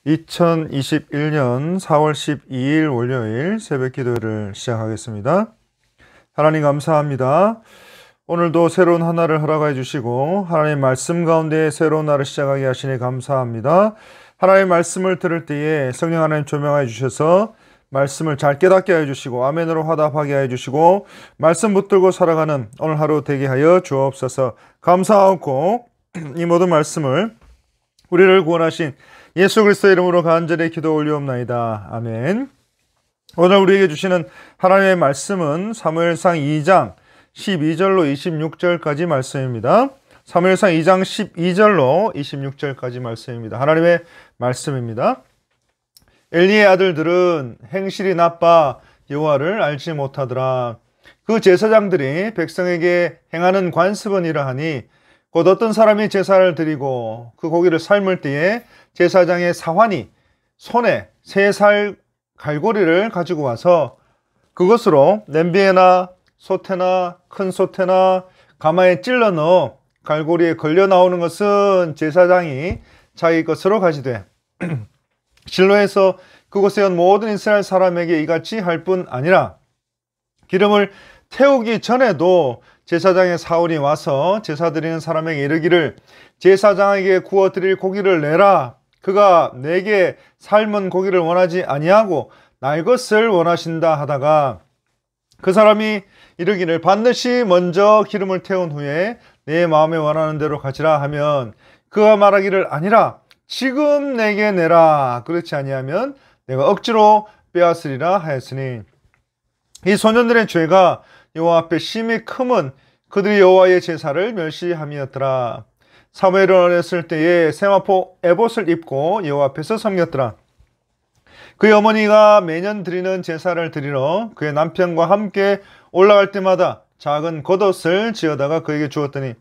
2021년 4월 12일 월요일 새벽 기도를 시작하겠습니다. 하나님 감사합니다. 오늘도 새로운 하나를 허락해 주시고 하나님 말씀 가운데 새로운 날을 시작하게 하시니 감사합니다. 하나님의 말씀을 들을 때에 성령 하나님 조명해 주셔서 말씀을 잘 깨닫게 해주시고 아멘으로 화답하게 해주시고 말씀 붙들고 살아가는 오늘 하루 되게 하여 주옵소서. 감사하고 이 모든 말씀을 우리를 구원하신 예수 그리스도의 이름으로 간절히 기도 올리옵나이다. 아멘. 오늘 우리에게 주시는 하나님의 말씀은 사무엘상 2장 12절로 26절까지 말씀입니다. 사무엘상 2장 12절로 26절까지 말씀입니다. 하나님의 말씀입니다. 엘리의 아들들은 행실이 나빠 여호와를 알지 못하더라. 그 제사장들이 백성에게 행하는 관습은 이러하니 곧 어떤 사람이 제사를 드리고 그 고기를 삶을 때에 제사장의 사환이 손에 3살 갈고리를 가지고 와서 그것으로 냄비에나 솥에나 큰 솥에나 가마에 찔러 넣어 갈고리에 걸려 나오는 것은 제사장이 자기 것으로 가지되 실로에서 그곳에 온 모든 이스라엘 사람에게 이같이 할 뿐 아니라 기름을 태우기 전에도 제사장의 사울이 와서 제사 드리는 사람에게 이르기를 제사장에게 구워 드릴 고기를 내라. 그가 내게 삶은 고기를 원하지 아니하고 날 것을 원하신다 하다가 그 사람이 이르기를 반드시 먼저 기름을 태운 후에 내 마음에 원하는 대로 가지라 하면 그가 말하기를 아니라 지금 내게 내라. 그렇지 아니하면 내가 억지로 빼앗으리라 하였으니 이 소년들의 죄가 여호와 앞에 심히 크면 그들이 여호와의 제사를 멸시함이었더라. 사무엘은 어렸을 때에 세마포 에봇을 입고 여호와 앞에서 섬겼더라. 그의 어머니가 매년 드리는 제사를 드리러 그의 남편과 함께 올라갈 때마다 작은 겉옷을 지어다가 그에게 주었더니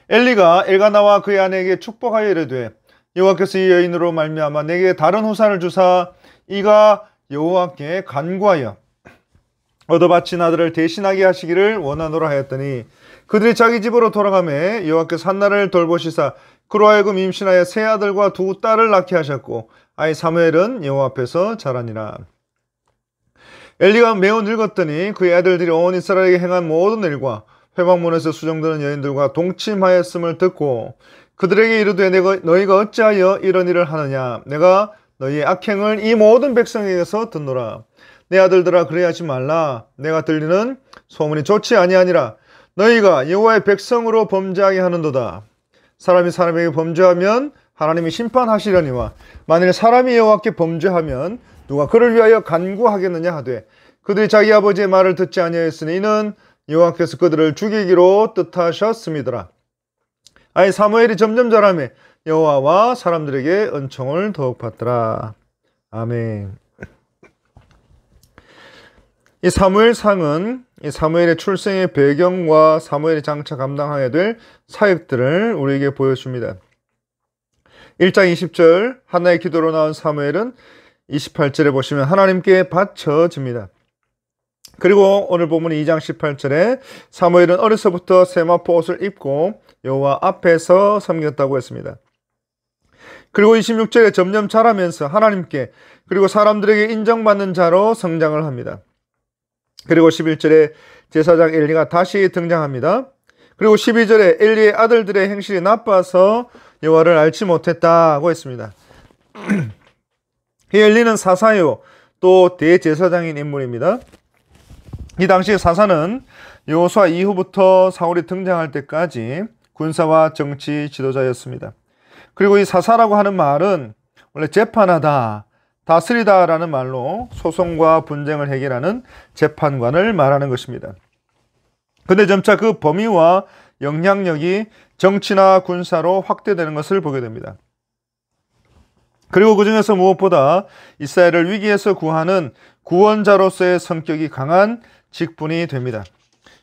엘리가 엘가나와 그의 아내에게 축복하여 이르되 여호와께서 이 여인으로 말미암아 내게 다른 후사를 주사 이가 여호와께 간구하여 얻어 바친 아들을 대신하게 하시기를 원하노라 하였더니 그들이 자기 집으로 돌아가매 여호와께서 한나를 돌보시사 그로 하여금 임신하여 3아들과 2딸을 낳게 하셨고 아이 사무엘은 여호와 앞에서 자라니라. 엘리가 매우 늙었더니 그의 아들들이 온 이스라엘에게 행한 모든 일과 회막문에서 수종드는 여인들과 동침하였음을 듣고 그들에게 이르되 너희가 어찌하여 이런 일을 하느냐. 내가 너희의 악행을 이 모든 백성에게서 듣노라. 내 아들들아 그래하지 말라. 내가 들리는 소문이 좋지 아니하니라. 너희가 여호와의 백성으로 범죄하게 하는도다. 사람이 사람에게 범죄하면 하나님이 심판하시려니와 만일 사람이 여호와께 범죄하면 누가 그를 위하여 간구하겠느냐 하되 그들이 자기 아버지의 말을 듣지 아니하였으니 이는 여호와께서 그들을 죽이기로 뜻하셨음이더라. 아이 사무엘이 점점 자라매 여호와와 사람들에게 은총을 더욱 받더라. 아멘. 이 사무엘상은 이 사무엘의 출생의 배경과 사무엘이 장차 감당하게 될 사역들을 우리에게 보여줍니다. 1장 20절 한나의 기도로 나온 사무엘은 28절에 보시면 하나님께 바쳐집니다. 그리고 오늘 본문 2장 18절에 사무엘은 어려서부터 세마포 옷을 입고 여호와 앞에서 섬겼다고 했습니다. 그리고 26절에 점점 자라면서 하나님께 그리고 사람들에게 인정받는 자로 성장을 합니다. 그리고 11절에 제사장 엘리가 다시 등장합니다. 그리고 12절에 엘리의 아들들의 행실이 나빠서 여호와를 알지 못했다고 했습니다. 이 엘리는 사사요 또 대제사장인 인물입니다. 이 당시 사사는 여호수아 이후부터 사울이 등장할 때까지 군사와 정치 지도자였습니다. 그리고 이 사사라고 하는 말은 원래 재판하다, 다스리다 라는 말로 소송과 분쟁을 해결하는 재판관을 말하는 것입니다. 근데 점차 그 범위와 영향력이 정치나 군사로 확대되는 것을 보게 됩니다. 그리고 그 중에서 무엇보다 이스라엘을 위기에서 구하는 구원자로서의 성격이 강한 직분이 됩니다.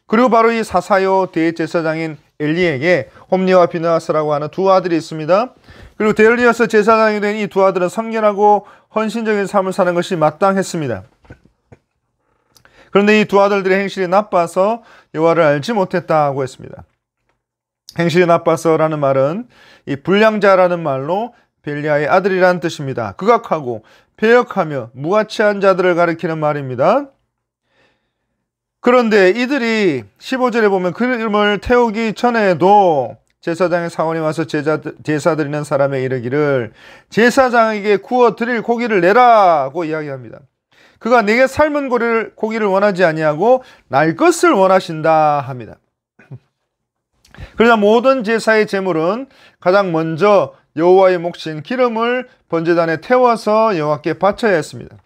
그리고 바로 이 사사요 대제사장인 엘리에게 홈리와 비느하스라고 하는 2 아들이 있습니다. 그리고 대열리어서 제사장이 된 이 2 아들은 성결하고 헌신적인 삶을 사는 것이 마땅했습니다. 그런데 이 2 아들들의 행실이 나빠서 여호와를 알지 못했다고 했습니다. 행실이 나빠서라는 말은 이 불량자라는 말로 벨리아의 아들이라는 뜻입니다. 극악하고 배역하며 무가치한 자들을 가리키는 말입니다. 그런데 이들이 15절에 보면 그림을 태우기 전에도 제사장의 사원이 와서 제사 드리는 사람에 이르기를 제사장에게 구워 드릴 고기를 내라고 이야기합니다. 그가 내게 삶은 고기를 원하지 아니하고 날 것을 원하신다 합니다. 그러나 모든 제사의 제물은 가장 먼저 여호와의 몫인 기름을 번제단에 태워서 여호와께 바쳐야 했습니다.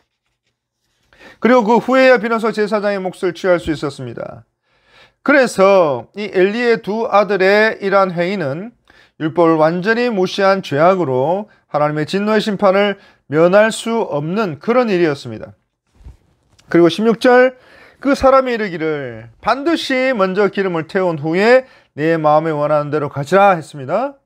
그리고 그 후에야 비로소 제사장의 몫을 취할 수 있었습니다. 그래서 이 엘리의 두 아들의 이러한 행위는 율법을 완전히 무시한 죄악으로 하나님의 진노의 심판을 면할 수 없는 그런 일이었습니다. 그리고 16절 그 사람이 이르기를 반드시 먼저 기름을 태운 후에 내 마음에 원하는 대로 가지라 했습니다.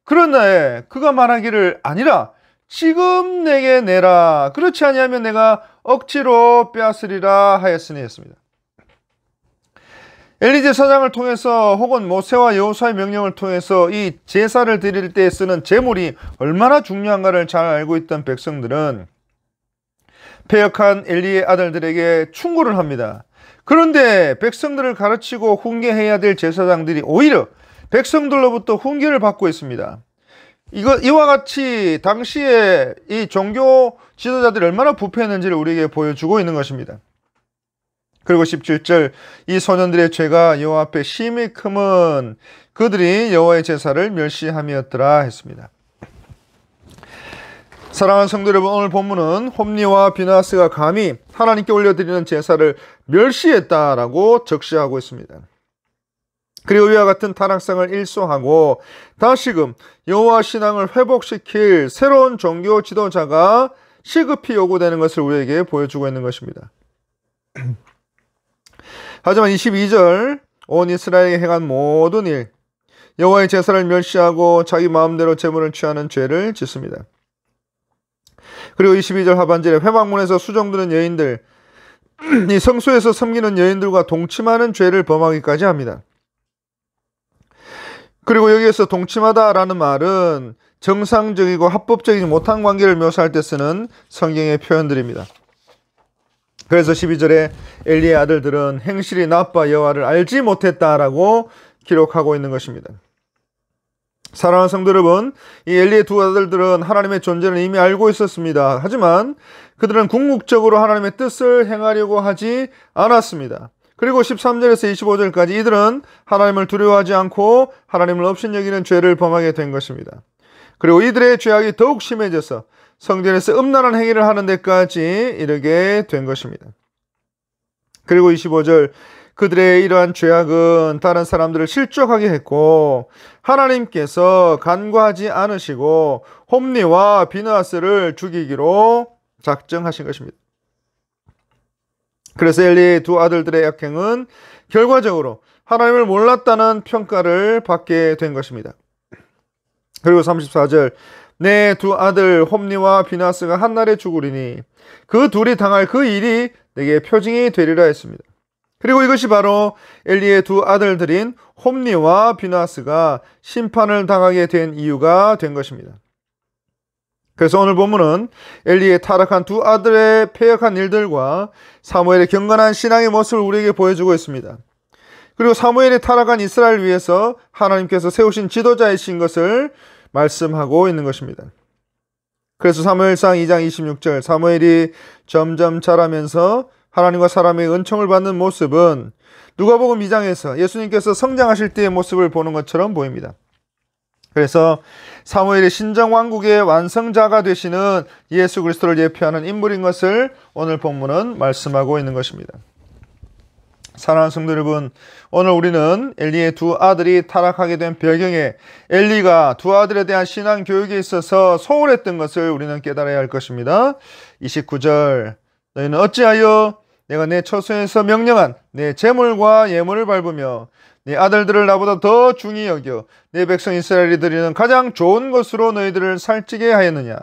그러나 그가 말하기를 아니라 지금 내게 내라. 그렇지 아니하면 내가 억지로 빼앗으리라 하였으니 했습니다. 엘리 제사장을 통해서 혹은 모세와 여호수아의 명령을 통해서 이 제사를 드릴 때 쓰는 제물이 얼마나 중요한가를 잘 알고 있던 백성들은 패역한 엘리의 아들들에게 충고를 합니다. 그런데 백성들을 가르치고 훈계해야 될 제사장들이 오히려 백성들로부터 훈계를 받고 있습니다. 이와 같이 당시에 이 종교 지도자들이 얼마나 부패했는지를 우리에게 보여주고 있는 것입니다. 그리고 17절 이 소년들의 죄가 여호와 앞에 심히 크면 그들이 여호와의 제사를 멸시함이었더라 했습니다. 사랑하는 성도 여러분, 오늘 본문은 홈니와 비나스가 감히 하나님께 올려드리는 제사를 멸시했다라고 적시하고 있습니다. 그리고 이와 같은 타락상을 일소하고 다시금 여호와 신앙을 회복시킬 새로운 종교 지도자가 시급히 요구되는 것을 우리에게 보여주고 있는 것입니다. 하지만 22절 온 이스라엘에게 행한 모든 일 여호와의 제사를 멸시하고 자기 마음대로 제물을 취하는 죄를 짓습니다. 그리고 22절 하반절에 회막문에서 수종드는 여인들 이 성소에서 섬기는 여인들과 동침하는 죄를 범하기까지 합니다. 그리고 여기에서 동침하다라는 말은 정상적이고 합법적이지 못한 관계를 묘사할 때 쓰는 성경의 표현들입니다. 그래서 12절에 엘리의 아들들은 행실이 나빠 여호와를 알지 못했다라고 기록하고 있는 것입니다. 사랑하는 성도 여러분, 이 엘리의 두 아들들은 하나님의 존재를 이미 알고 있었습니다. 하지만 그들은 궁극적으로 하나님의 뜻을 행하려고 하지 않았습니다. 그리고 13절에서 25절까지 이들은 하나님을 두려워하지 않고 하나님을 업신여기는 죄를 범하게 된 것입니다. 그리고 이들의 죄악이 더욱 심해져서 성전에서 음란한 행위를 하는 데까지 이르게 된 것입니다. 그리고 25절 그들의 이러한 죄악은 다른 사람들을 실족하게 했고 하나님께서 간과하지 않으시고 홈니와 비느하스를 죽이기로 작정하신 것입니다. 그래서 엘리의 두 아들들의 악행은 결과적으로 하나님을 몰랐다는 평가를 받게 된 것입니다. 그리고 34절 내 두 아들 홈니와 비느하스가 한날에 죽으리니 그 둘이 당할 그 일이 내게 표징이 되리라 했습니다. 그리고 이것이 바로 엘리의 두 아들들인 홈니와 비느하스가 심판을 당하게 된 이유가 된 것입니다. 그래서 오늘 본문은 엘리의 타락한 두 아들의 패역한 일들과 사무엘의 경건한 신앙의 모습을 우리에게 보여주고 있습니다. 그리고 사무엘이 타락한 이스라엘을 위해서 하나님께서 세우신 지도자이신 것을 말씀하고 있는 것입니다. 그래서 사무엘상 2장 26절 사무엘이 점점 자라면서 하나님과 사람의 은총을 받는 모습은 누가복음 2장에서 예수님께서 성장하실 때의 모습을 보는 것처럼 보입니다. 그래서 사무엘이 신정왕국의 완성자가 되시는 예수 그리스도를 예표하는 인물인 것을 오늘 본문은 말씀하고 있는 것입니다. 사랑하는 성도 여러분, 오늘 우리는 엘리의 두 아들이 타락하게 된 배경에 엘리가 두 아들에 대한 신앙 교육에 있어서 소홀했던 것을 우리는 깨달아야 할 것입니다. 29절 너희는 어찌하여 내가 내 처소에서 명령한 내 제물과 예물을 밟으며 내 아들들을 나보다 더 중히 여겨 내 백성 이스라엘이 드리는 가장 좋은 것으로 너희들을 살찌게 하였느냐.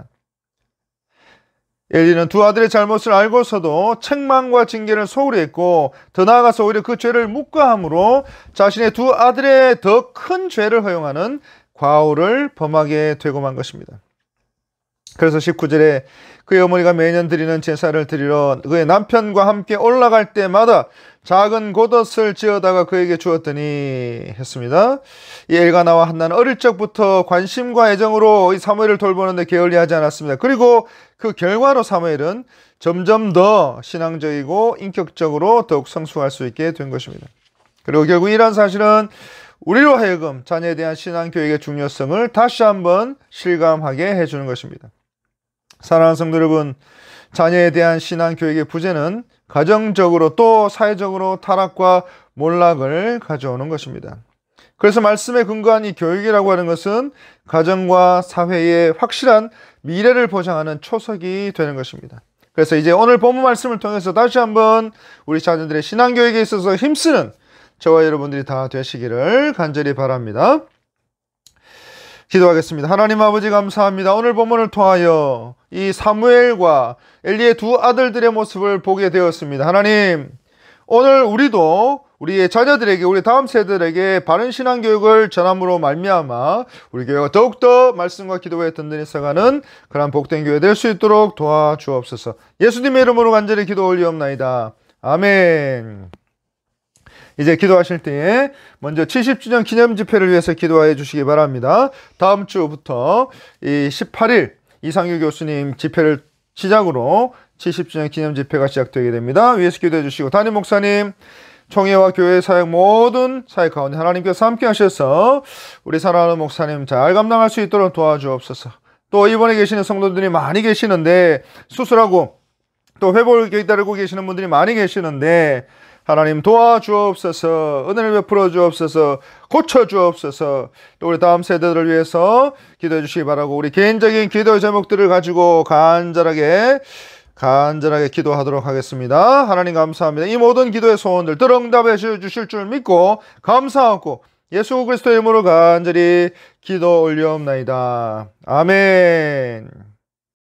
엘리는 두 아들의 잘못을 알고서도 책망과 징계를 소홀히 했고 더 나아가서 오히려 그 죄를 묵과함으로 자신의 두 아들의 더 큰 죄를 허용하는 과오를 범하게 되고 만 것입니다. 그래서 19절에 그의 어머니가 매년 드리는 제사를 드리러 그의 남편과 함께 올라갈 때마다 작은 곶옷을 지어다가 그에게 주었더니 했습니다. 이 엘가나와 한나는 어릴 적부터 관심과 애정으로 이 사무엘을 돌보는데 게을리하지 않았습니다. 그리고 그 결과로 사무엘은 점점 더 신앙적이고 인격적으로 더욱 성숙할 수 있게 된 것입니다. 그리고 결국 이러한 사실은 우리로 하여금 자녀에 대한 신앙교육의 중요성을 다시 한번 실감하게 해주는 것입니다. 사랑하는 성도 여러분, 자녀에 대한 신앙교육의 부재는 가정적으로 또 사회적으로 타락과 몰락을 가져오는 것입니다. 그래서 말씀에 근거한 이 교육이라고 하는 것은 가정과 사회의 확실한 미래를 보장하는 초석이 되는 것입니다. 그래서 이제 오늘 본문 말씀을 통해서 다시 한번 우리 자녀들의 신앙교육에 있어서 힘쓰는 저와 여러분들이 다 되시기를 간절히 바랍니다. 기도하겠습니다. 하나님 아버지 감사합니다. 오늘 본문을 통하여 이 사무엘과 엘리의 두 아들들의 모습을 보게 되었습니다. 하나님, 오늘 우리도 우리의 자녀들에게, 우리 다음 세대들에게 바른 신앙교육을 전함으로 말미암아 우리 교회가 더욱더 말씀과 기도에 든든히 써가는 그런 복된 교회 될 수 있도록 도와주옵소서. 예수님의 이름으로 간절히 기도 올리옵나이다. 아멘. 이제 기도하실 때에 먼저 70주년 기념 집회를 위해서 기도해 주시기 바랍니다. 다음 주부터 이 18일 이상규 교수님 집회를 시작으로 70주년 기념 집회가 시작되게 됩니다. 위에서 기도해 주시고 담임 목사님, 총회와 교회 사역 모든 사역 가운데 하나님께서 함께 하셔서 우리 사랑하는 목사님 잘 감당할 수 있도록 도와주옵소서. 또 이번에 계시는 성도들이 많이 계시는데 수술하고 또 회복을 기다리고 계시는 분들이 많이 계시는데 하나님 도와주옵소서. 은혜를 베풀어 주옵소서. 고쳐주옵소서. 또 우리 다음 세대들을 위해서 기도해 주시기 바라고 우리 개인적인 기도 제목들을 가지고 간절하게 기도하도록 하겠습니다. 하나님 감사합니다. 이 모든 기도의 소원들 응답해 주실 줄 믿고 감사하고 예수 그리스도의 이름으로 간절히 기도 올려옵나이다. 아멘.